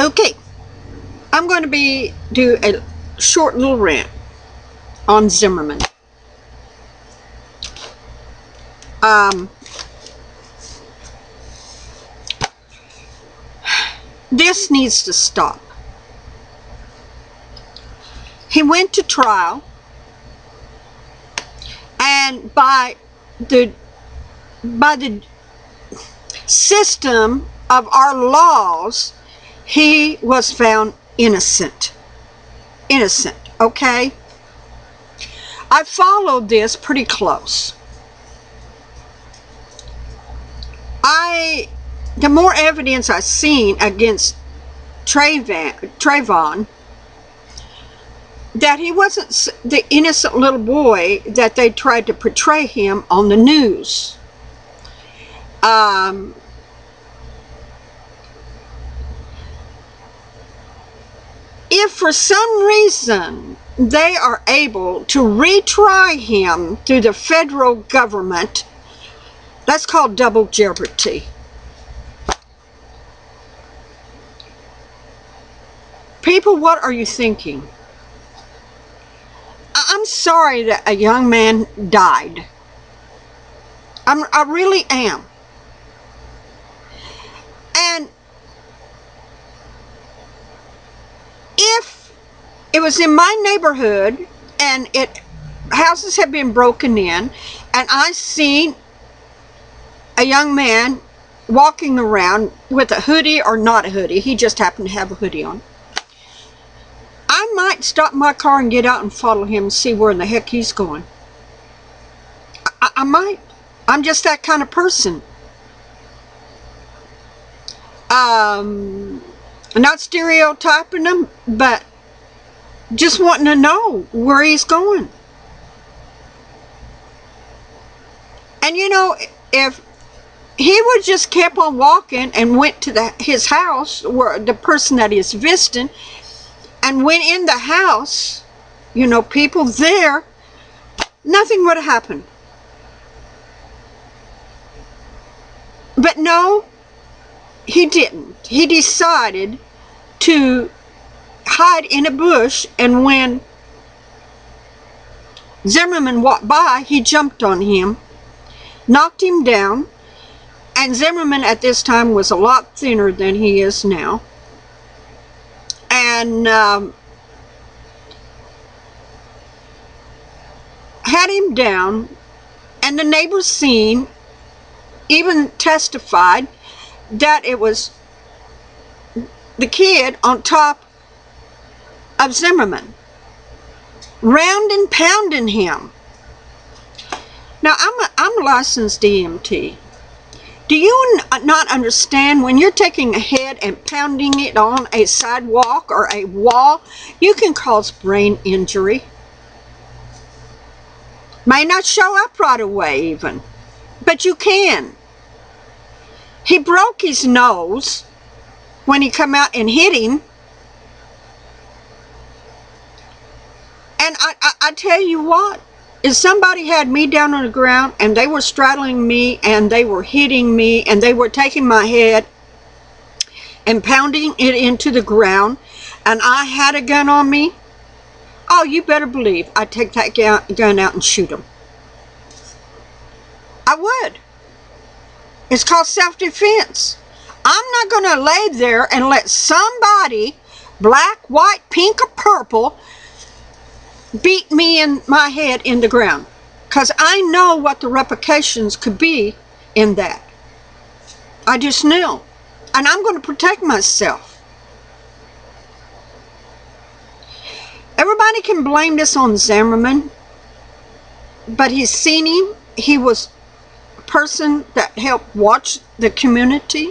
Okay, I'm going to do a short little rant on Zimmerman. This needs to stop. He went to trial, and by the system of our laws, he was found innocent. Innocent, okay? I followed this pretty close. The more evidence I've seen against Trayvon, that he wasn't the innocent little boy that they tried to portray him on the news. If for some reason they are able to retry him through the federal government, that's called double jeopardy. People, what are you thinking? I'm sorry that a young man died. I really am. And if it was in my neighborhood and houses have been broken in, and I seen a young man walking around with a hoodie or not a hoodie, he just happened to have a hoodie on, I might stop my car and get out and follow him and see where in the heck he's going. I might. I'm just that kind of person. Not stereotyping him, but just wanting to know where he's going. And you know, if he would just kept on walking and went to his house, where the person that he's visiting, and went in the house, you know, people there, nothing would have happened. But no, he didn't. He decided to hide in a bush, and when Zimmerman walked by, he jumped on him, knocked him down, and Zimmerman at this time was a lot thinner than he is now. And had him down, and the neighbors seen, even testified that it was the kid on top of Zimmerman, round and pounding him. Now, I'm a licensed EMT. Do you not understand when you're taking a head and pounding it on a sidewalk or a wall, you can cause brain injury? May not show up right away even, but you can. He broke his nose when he come out and hit him. And I tell you what, if somebody had me down on the ground and they were straddling me and they were hitting me and they were taking my head and pounding it into the ground, and I had a gun on me, oh, you better believe I'd take that gun out and shoot them. I would. It's called self-defense. I'm not going to lay there and let somebody, black, white, pink, or purple, beat me in my head in the ground, because I know what the repercussions could be in that. I just knew, and I'm going to protect myself. Everybody can blame this on Zimmerman, but he's seen him. He was a person that helped watch the community.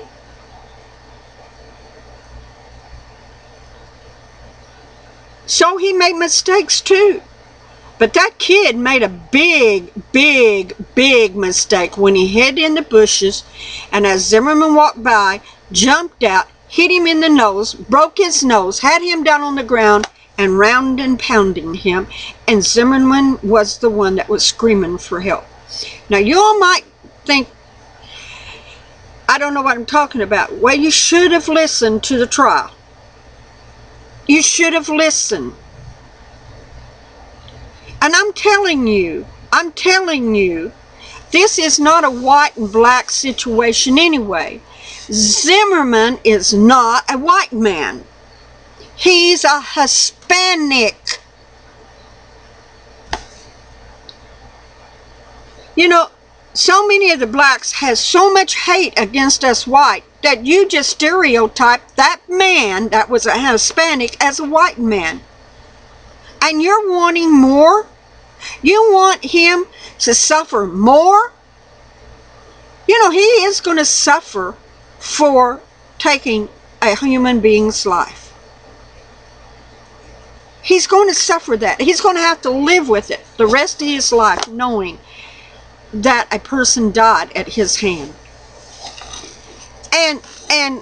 So he made mistakes too. But that kid made a big, big, big mistake when he hid in the bushes, and as Zimmerman walked by, jumped out, hit him in the nose, broke his nose, had him down on the ground, and round and pounding him. And Zimmerman was the one that was screaming for help. Now you all might think, I don't know what I'm talking about. Well, you should have listened to the trial. You should have listened. And I'm telling you, this is not a white and black situation anyway. Zimmerman is not a white man. He's a Hispanic. You know, so many of the blacks has so much hate against us white that you just stereotype that man that was a Hispanic as a white man. And you're wanting more? You want him to suffer more? You know, he is going to suffer for taking a human being's life. He's going to suffer that. He's going to have to live with it the rest of his life, knowing that a person died at his hand. And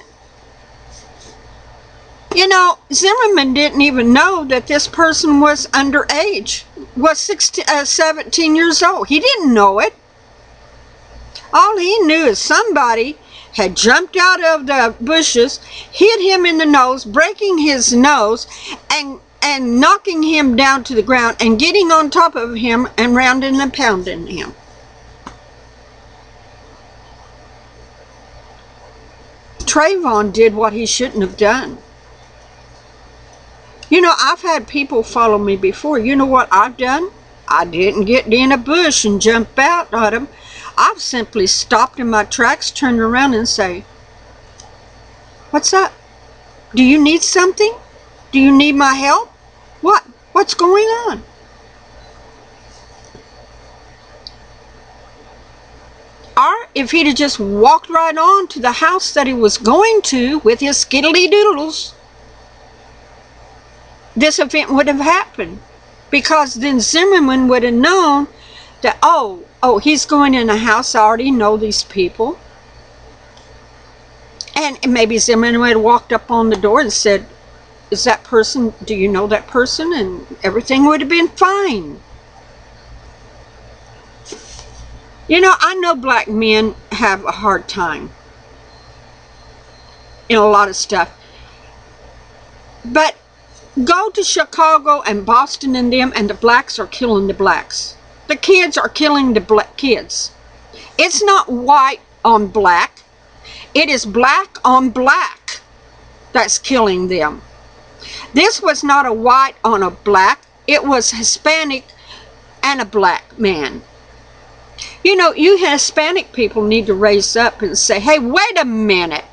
you know, Zimmerman didn't even know that this person was underage, was 17 years old. He didn't know it. All he knew is somebody had jumped out of the bushes, hit him in the nose, breaking his nose, and knocking him down to the ground, and getting on top of him and rounding and pounding him. Trayvon did what he shouldn't have done. You know, I've had people follow me before. You know what I've done? I didn't get in a bush and jump out at them. I've simply stopped in my tracks, turned around and say, "What's up? Do you need something? Do you need my help? What? What's going on?" Or if he'd have just walked right on to the house that he was going to with his skiddly doodles, this event would have happened, because then Zimmerman would have known that, oh, he's going in a house, I already know these people. And maybe Zimmerman would have walked up on the door and said, "Is that person, do you know that person?" And everything would have been fine. You know, I know black men have a hard time in a lot of stuff. But go to Chicago and Boston and them, and the blacks are killing the blacks. The kids are killing the black kids. It's not white on black. It is black on black that's killing them. This was not a white on a black. It was Hispanic and a black man. You know, you Hispanic people need to raise up and say, "Hey, wait a minute.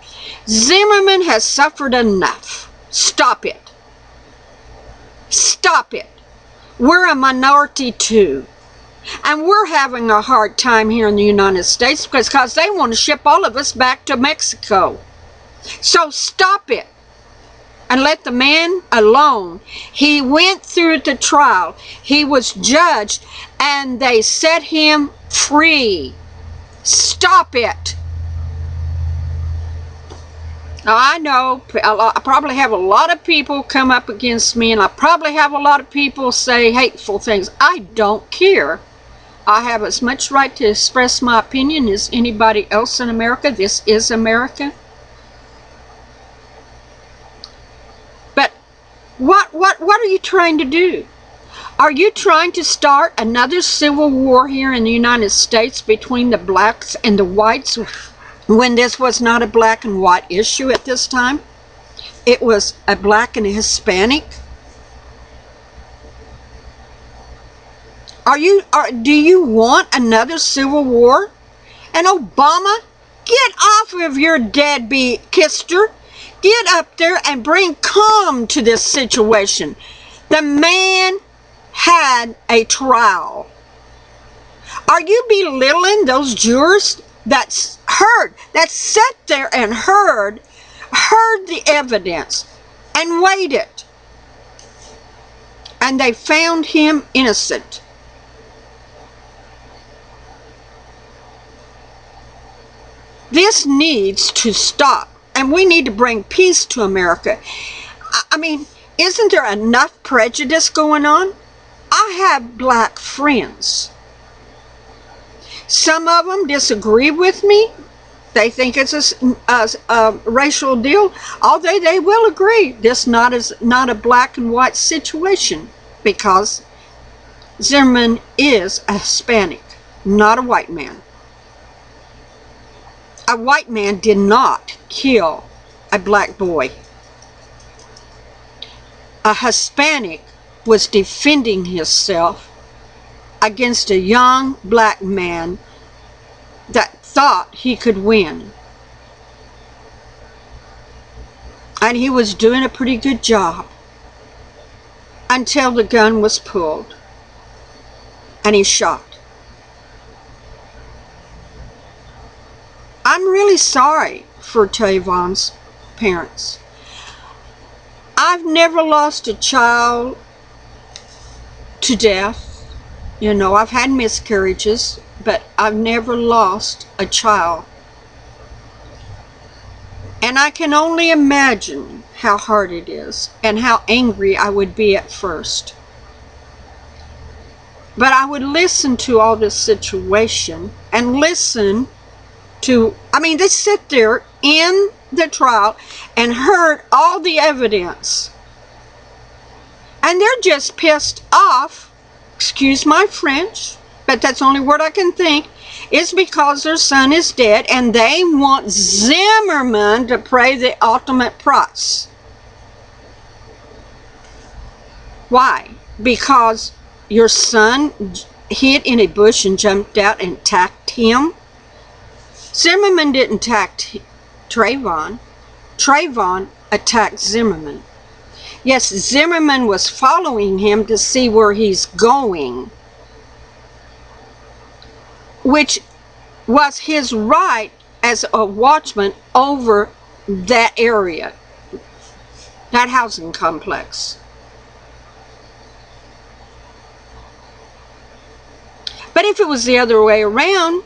Zimmerman has suffered enough. Stop it. Stop it. We're a minority too. And we're having a hard time here in the United States because they want to ship all of us back to Mexico. So stop it. And let the man alone." He went through the trial. He was judged, and they set him free. Stop it. Now, I know I probably have a lot of people come up against me, and I probably have a lot of people say hateful things. I don't care. I have as much right to express my opinion as anybody else in America. This is America. But what are you trying to do? Are you trying to start another civil war here in the United States between the blacks and the whites, when this was not a black and white issue at this time? It was a black and a Hispanic. Do you want another civil war? And Obama, get off of your deadbeat kister. Get up there and bring calm to this situation. The man had a trial. Are you belittling those jurors that sat there and heard the evidence and waited? And they found him innocent. This needs to stop, and we need to bring peace to America. I mean, isn't there enough prejudice going on? I have black friends. Some of them disagree with me, They think it's a racial deal. They will agree this not a black and white situation, because Zimmerman is a Hispanic, not a white man. A white man did not kill a black boy. A Hispanic was defending himself against a young black man that thought he could win. And he was doing a pretty good job until the gun was pulled and he shot. I'm really sorry for Trayvon's parents. I've never lost a child to death. You know, I've had miscarriages, but I've never lost a child. And I can only imagine how hard it is and how angry I would be at first. But I would listen to all this situation and listen to, they sit there in the trial and heard all the evidence. And they're just pissed off, excuse my French, but that's the only word I can think, is because their son is dead and they want Zimmerman to pay the ultimate price. Why? Because your son hid in a bush and jumped out and attacked him? Zimmerman didn't attack Trayvon. Trayvon attacked Zimmerman. Yes, Zimmerman was following him to see where he's going, which was his right as a watchman over that area, that housing complex. But if it was the other way around,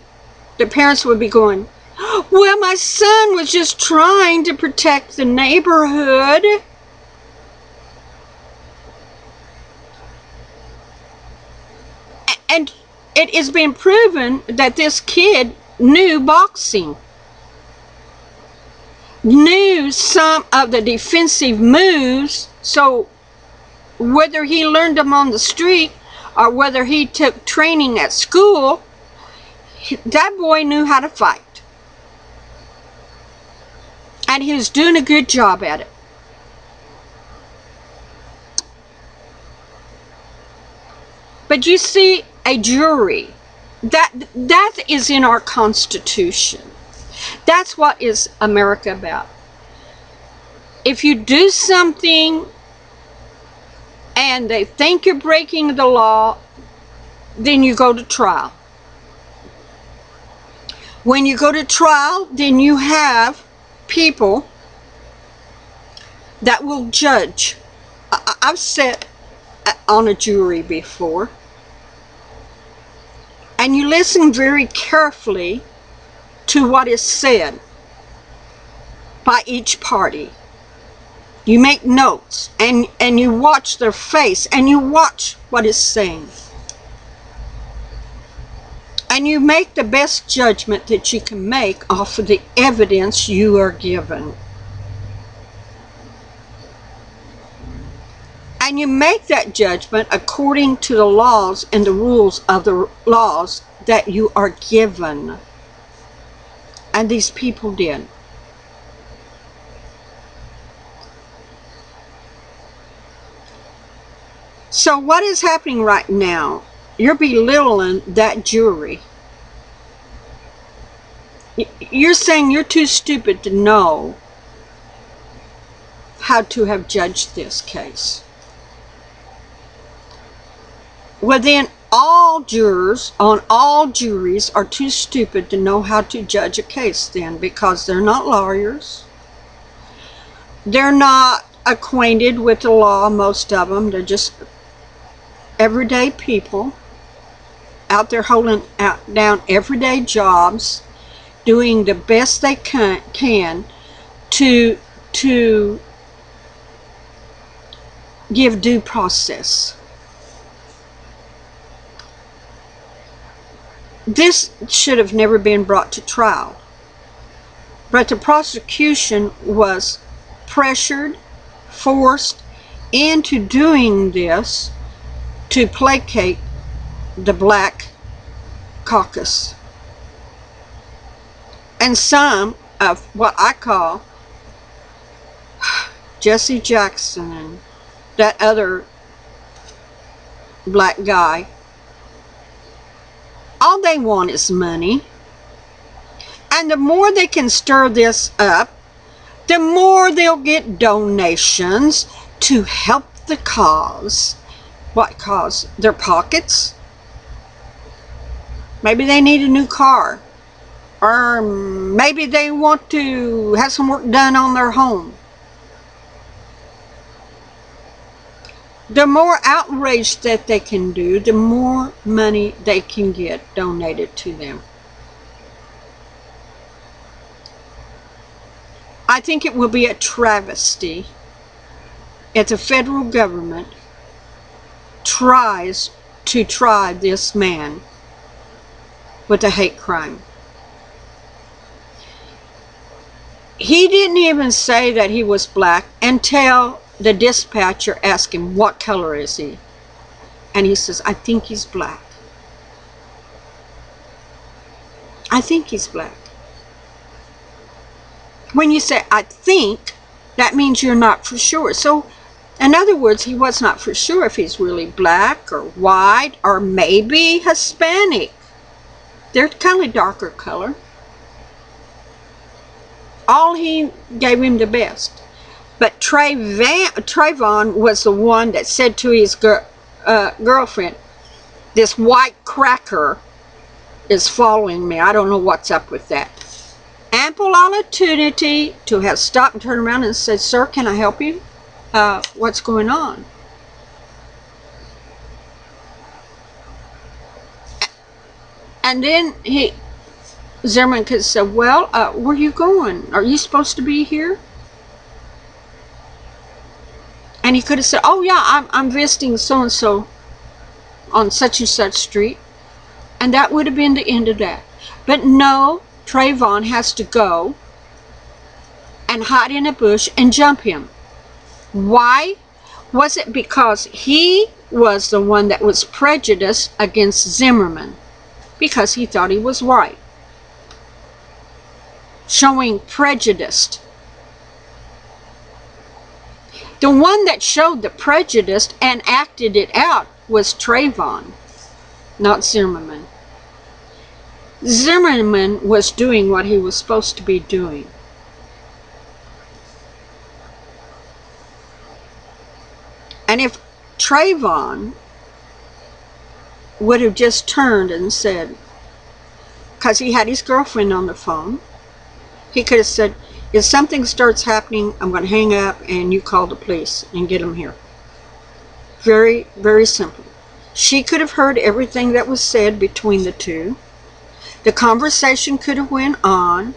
the parents would be going, well, my son was just trying to protect the neighborhood. And it has been proven that this kid knew boxing, knew some of the defensive moves, so whether he learned them on the street or whether he took training at school, that boy knew how to fight. And he was doing a good job at it. But you see, a jury, that is in our Constitution. That's what is America about. If you do something and they think you're breaking the law, then you go to trial. When you go to trial, then you have people that will judge. I've sat on a jury before, and you listen very carefully to what is said by each party. You make notes, and you watch their face, and you watch what is saying. And you make the best judgment that you can make off of the evidence you are given. And you make that judgment according to the laws and the rules of the laws that you are given. And these people did. So what is happening right now? You're belittling that jury. You're saying you're too stupid to know how to have judged this case. Well, then all jurors on all juries are too stupid to know how to judge a case then, because they're not lawyers. They're not acquainted with the law, most of them. They're just everyday people out there holding down everyday jobs, doing the best they can to give due process. This should have never been brought to trial. But the prosecution was pressured, forced into doing this to placate the Black caucus. And some of what I call Jesse Jackson and that other black guy, all they want is money. And the more they can stir this up, the more they'll get donations to help the cause. What cause? Their pockets? Maybe they need a new car. Or maybe they want to have some work done on their home. The more outrage that they can do, the more money they can get donated to them. I think it will be a travesty if the federal government tries to try this man with a hate crime. He didn't even say that he was black until the dispatcher asked him, what color is he? And he says, I think he's black. I think he's black. When you say, I think, that means you're not for sure. So, in other words, he was not for sure if he's really black or white or maybe Hispanic. They're kind of darker color. All he gave him the best. But Trayvon was the one that said to his girlfriend, this white cracker is following me. I don't know what's up with that. Ample opportunity to have stopped and turned around and said, sir, can I help you? What's going on? And then Zimmerman could say, well, where are you going? Are you supposed to be here? And he could have said, oh yeah, I'm visiting so-and-so on such and such street. And that would have been the end of that. But no, Trayvon has to go and hide in a bush and jump him. Why? Was it because he was the one that was prejudiced against Zimmerman? Because he thought he was white. Showing prejudice. The one that showed the prejudice and acted it out was Trayvon, not Zimmerman. Zimmerman was doing what he was supposed to be doing. And if Trayvon would have just turned and said, because he had his girlfriend on the phone, he could have said, if something starts happening, I'm going to hang up and you call the police and get them here. Very, very simple. She could have heard everything that was said between the two. The conversation could have went on.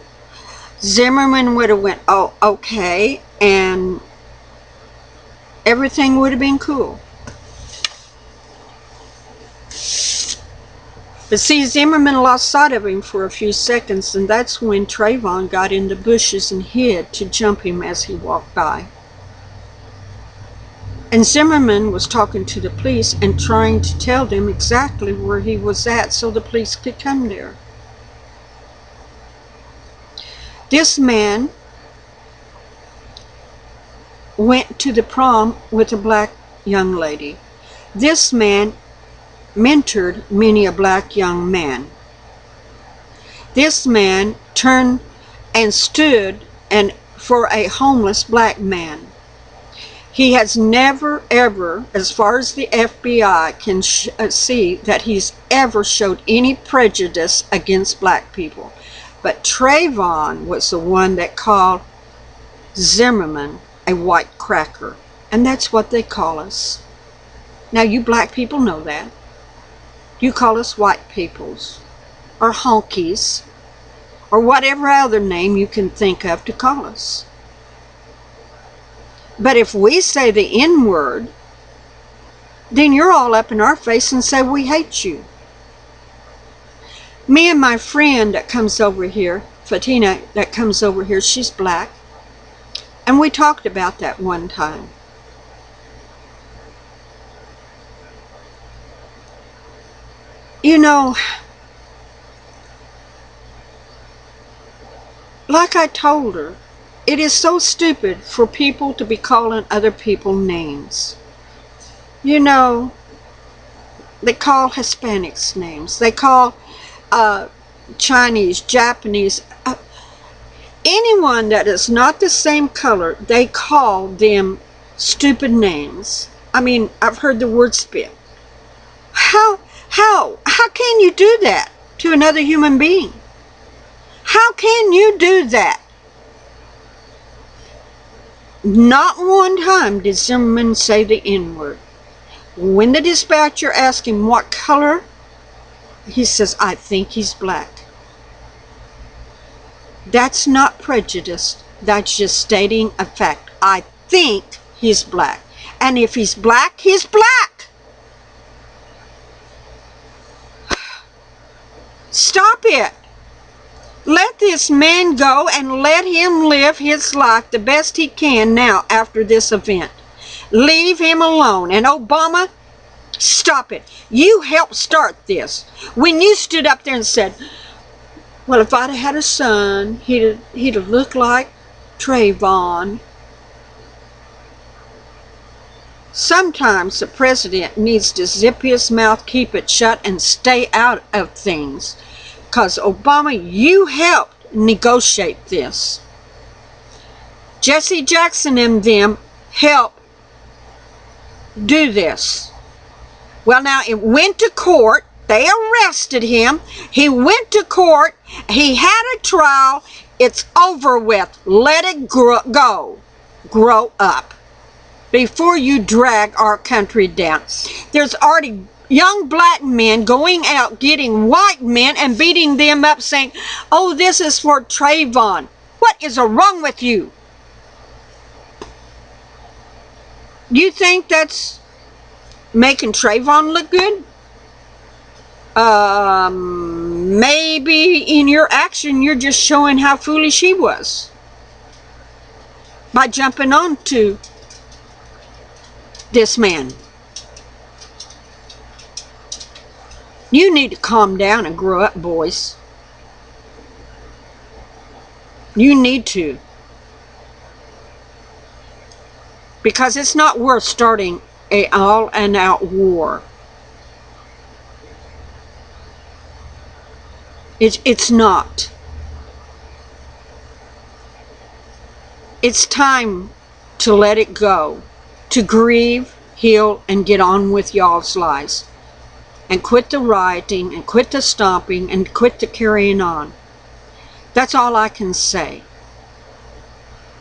Zimmerman would have went, oh, okay, and everything would have been cool. But see, Zimmerman lost sight of him for a few seconds, and that's when Trayvon got in the bushes and hid to jump him as he walked by. And Zimmerman was talking to the police and trying to tell them exactly where he was at so the police could come there. This man went to the prom with a black young lady. This man mentored many a black young man. This man turned and stood for a homeless black man. He has never ever, as far as the FBI can see, that he's ever showed any prejudice against black people. But Trayvon was the one that called Zimmerman a white cracker. And that's what they call us. Now you black people know that. You call us white peoples, or honkies, or whatever other name you can think of to call us. But if we say the N-word, then you're all up in our face and say we hate you. Me and my friend that comes over here, Fatina that comes over here, she's black. And we talked about that one time. You know, like I told her, it is so stupid for people to be calling other people names. You know, they call Hispanics names. They call Chinese, Japanese, anyone that is not the same color, they call them stupid names. I mean, I've heard the word spit. How can you do that to another human being? How can you do that? Not one time did Zimmerman say the N-word. When the dispatcher asked him what color, he says, I think he's black. That's not prejudice. That's just stating a fact. I think he's black. And if he's black, he's black. Stop it. Let this man go and let him live his life the best he can now after this event. Leave him alone. And Obama, stop it. You helped start this. When you stood up there and said, well, if I'd have had a son, he'd have looked like Trayvon. Sometimes the president needs to zip his mouth, keep it shut, and stay out of things. Because Obama, you helped negotiate this. Jesse Jackson and them helped do this. Well, now it went to court. They arrested him. He went to court. He had a trial. It's over with. Let it go. Grow up before you drag our country down. There's already young black men going out getting white men and beating them up saying, oh, this is for Trayvon. What is wrong with you? You think that's making Trayvon look good? Maybe in your action you're just showing how foolish he was by jumping on to this man. You need to calm down and grow up, boys. You need to. Because it's not worth starting an all-out war. It's not. It's time to let it go. To grieve, heal, and get on with y'all's lives. And quit the rioting, and quit the stomping, and quit the carrying on. That's all I can say.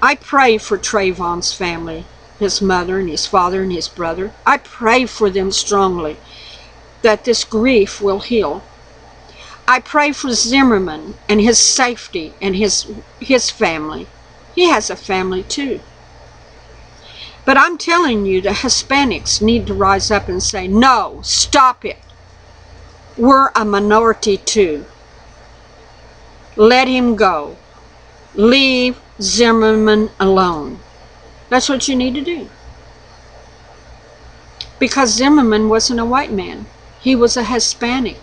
I pray for Trayvon's family, his mother and his father and his brother. I pray for them strongly that this grief will heal. I pray for Zimmerman and his safety and his family. He has a family too. But I'm telling you, the Hispanics need to rise up and say, no, stop it. We're a minority too. Let him go. Leave Zimmerman alone. That's what you need to do. Because Zimmerman wasn't a white man. He was a Hispanic.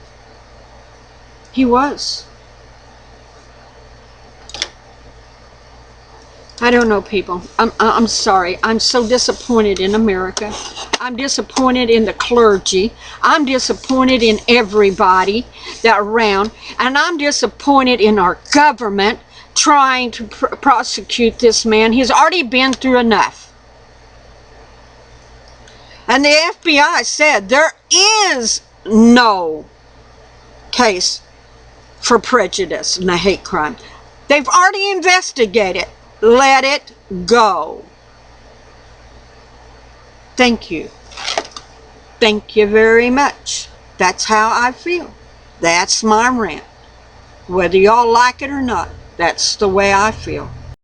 He was. I don't know, people. I'm sorry. I'm so disappointed in America. I'm disappointed in the clergy. I'm disappointed in everybody that around. And I'm disappointed in our government trying to prosecute this man. He's already been through enough. And the FBI said there is no case for prejudice and a hate crime. They've already investigated. Let it go. Thank you. Thank you very much. That's how I feel. That's my rant. Whether y'all like it or not, that's the way I feel.